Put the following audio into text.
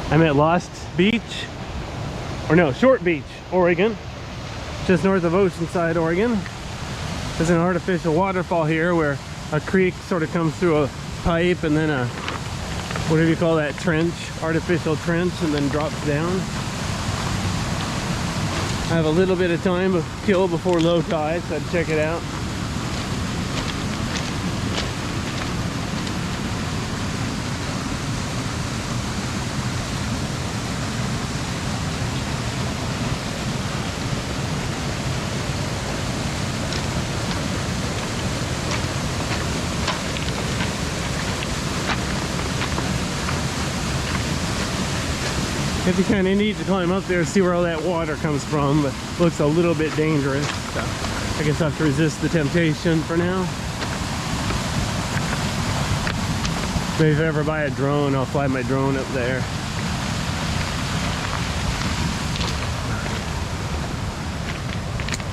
I'm at Lost Beach, or no, Short Beach, Oregon, just north of Oceanside, Oregon. There's an artificial waterfall here where a creek sort of comes through a pipe and then a, whatever you call that, trench, artificial trench, and then drops down. I have a little bit of time to kill before low tide, so I'd check it out. It'd be kind of neat to climb up there and see where all that water comes from, but looks a little bit dangerous, so I guess I have to resist the temptation for now. Maybe if I ever buy a drone, I'll fly my drone up there.